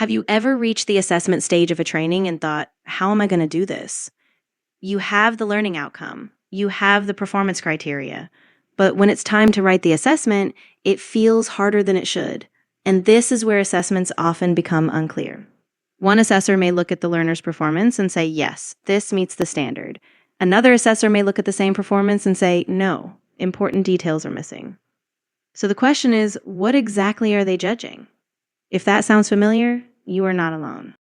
Have you ever reached the assessment stage of a training and thought, how am I going to do this? You have the learning outcome, you have the performance criteria, but when it's time to write the assessment, it feels harder than it should. And this is where assessments often become unclear. One assessor may look at the learner's performance and say, yes, this meets the standard. Another assessor may look at the same performance and say, no, important details are missing. So the question is, what exactly are they judging? If that sounds familiar, you are not alone.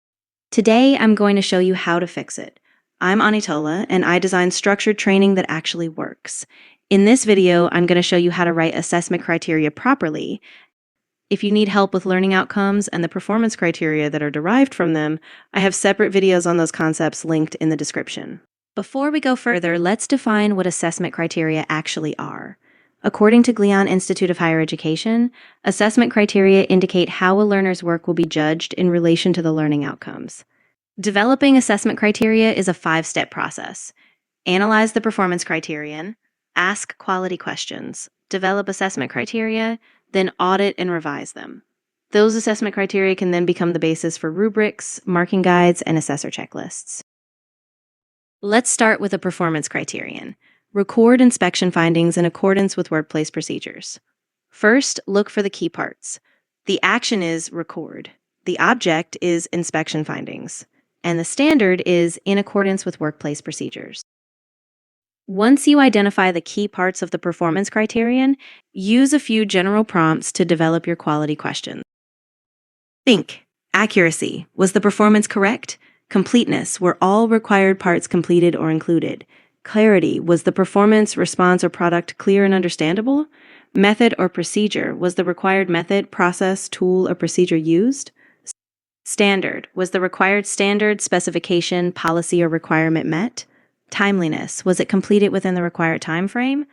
Today, I'm going to show you how to fix it. I'm Onitọlá, and I design structured training that actually works. In this video, I'm going to show you how to write assessment criteria properly. If you need help with learning outcomes and the performance criteria that are derived from them, I have separate videos on those concepts linked in the description. Before we go further, let's define what assessment criteria actually are. According to Glion Institute of Higher Education, assessment criteria indicate how a learner's work will be judged in relation to the learning outcomes. Developing assessment criteria is a 5-step process. Analyze the performance criterion, ask quality questions, develop assessment criteria, then audit and revise them. Those assessment criteria can then become the basis for rubrics, marking guides, and assessor checklists. Let's start with a performance criterion. Record inspection findings in accordance with workplace procedures. First, look for the key parts. The action is record. The object is inspection findings. And the standard is in accordance with workplace procedures. Once you identify the key parts of the performance criterion, use a few general prompts to develop your quality questions. Think. Accuracy. Was the performance correct? Completeness. Were all required parts completed or included? Clarity. Was the performance, response, or product clear and understandable? Method or procedure. Was the required method, process, tool, or procedure used? Standard. Was the required standard, specification, policy, or requirement met? Timeliness. Was it completed within the required time frame?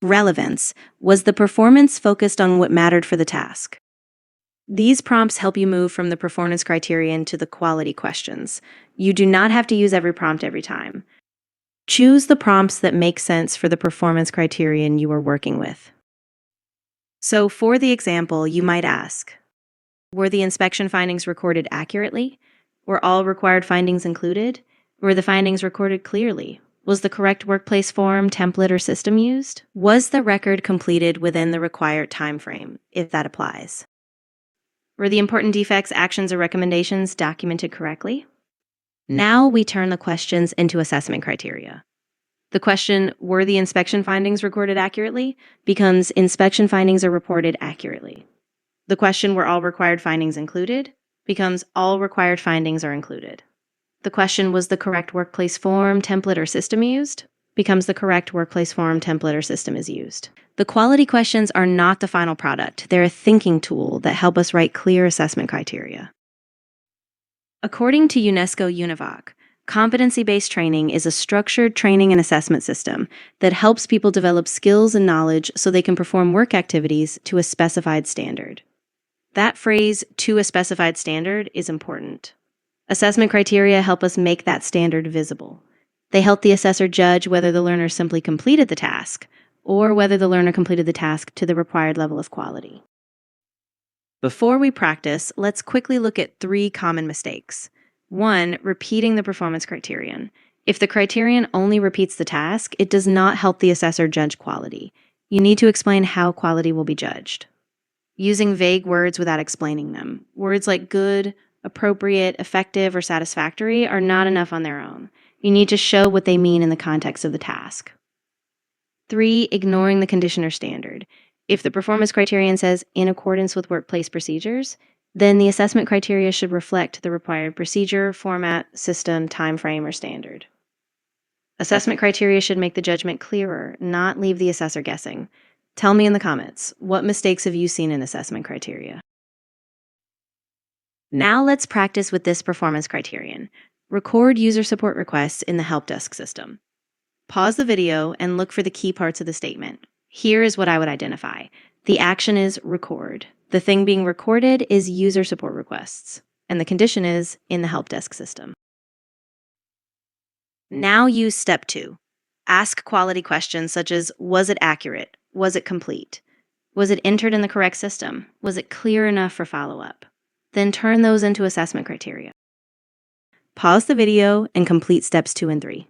Relevance. Was the performance focused on what mattered for the task? These prompts help you move from the performance criterion to the quality questions. You do not have to use every prompt every time. Choose the prompts that make sense for the performance criterion you are working with. So for the example, you might ask, were the inspection findings recorded accurately? Were all required findings included? Were the findings recorded clearly? Was the correct workplace form, template, or system used? Was the record completed within the required time frame, if that applies? Were the important defects, actions, or recommendations documented correctly? Now we turn the questions into assessment criteria. The question, were the inspection findings recorded accurately, becomes inspection findings are reported accurately. The question, were all required findings included, becomes all required findings are included. The question, was the correct workplace form, template, or system used, becomes the correct workplace form, template, or system is used. The quality questions are not the final product. They're a thinking tool that help us write clear assessment criteria. According to UNESCO Univoc, competency-based training is a structured training and assessment system that helps people develop skills and knowledge so they can perform work activities to a specified standard. That phrase, to a specified standard, is important. Assessment criteria help us make that standard visible. They help the assessor judge whether the learner simply completed the task or whether the learner completed the task to the required level of quality. Before we practice, let's quickly look at 3 common mistakes. 1, repeating the performance criterion. If the criterion only repeats the task, it does not help the assessor judge quality. You need to explain how quality will be judged. Using vague words without explaining them. Words like good, appropriate, effective, or satisfactory are not enough on their own. You need to show what they mean in the context of the task. 3, ignoring the condition or standard. If the performance criterion says in accordance with workplace procedures, then the assessment criteria should reflect the required procedure, format, system, time frame, or standard. Assessment criteria should make the judgment clearer, not leave the assessor guessing. Tell me in the comments, what mistakes have you seen in assessment criteria? Now let's practice with this performance criterion. Record user support requests in the help desk system. Pause the video and look for the key parts of the statement. Here is what I would identify. The action is record. The thing being recorded is user support requests, and the condition is in the help desk system. Now use step 2. Ask quality questions such as, was it accurate? Was it complete? Was it entered in the correct system? Was it clear enough for follow-up? Then turn those into assessment criteria. Pause the video and complete steps 2 and 3.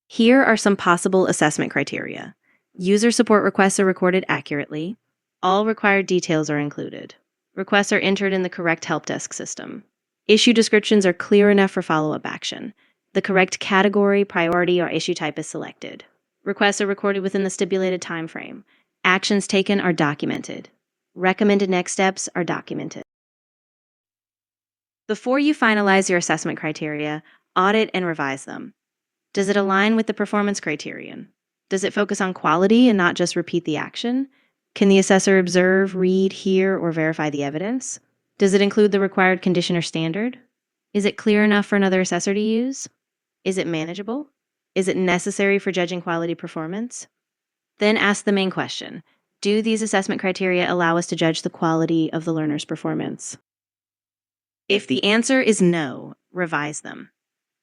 Here are some possible assessment criteria. User support requests are recorded accurately. All required details are included. Requests are entered in the correct help desk system. Issue descriptions are clear enough for follow-up action. The correct category, priority, or issue type is selected. Requests are recorded within the stipulated time frame. Actions taken are documented. Recommended next steps are documented. Before you finalize your assessment criteria, audit and revise them. Does it align with the performance criterion? Does it focus on quality and not just repeat the action? Can the assessor observe, read, hear, or verify the evidence? Does it include the required condition or standard? Is it clear enough for another assessor to use? Is it manageable? Is it necessary for judging quality performance? Then ask the main question. Do these assessment criteria allow us to judge the quality of the learner's performance? If the answer is no, revise them.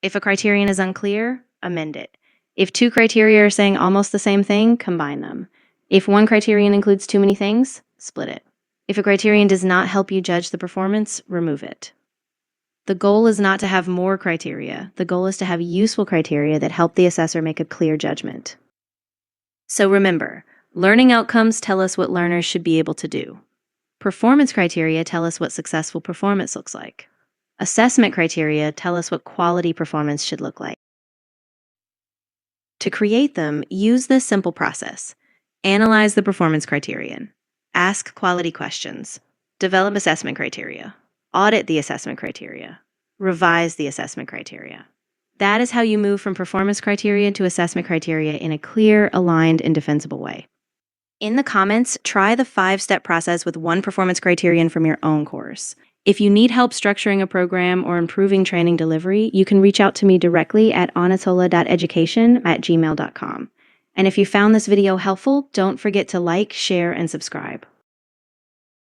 If a criterion is unclear, amend it. If 2 criteria are saying almost the same thing, combine them. If one criterion includes too many things, split it. If a criterion does not help you judge the performance, remove it. The goal is not to have more criteria. The goal is to have useful criteria that help the assessor make a clear judgment. So remember, learning outcomes tell us what learners should be able to do. Performance criteria tell us what successful performance looks like. Assessment criteria tell us what quality performance should look like. To create them, use this simple process. Analyze the performance criterion. Ask quality questions. Develop assessment criteria. Audit the assessment criteria. Revise the assessment criteria. That is how you move from performance criteria to assessment criteria in a clear, aligned, and defensible way. In the comments, try the 5-step process with one performance criterion from your own course. If you need help structuring a program or improving training delivery, you can reach out to me directly at onitọlá.education@gmail.com. And if you found this video helpful, don't forget to like, share, and subscribe.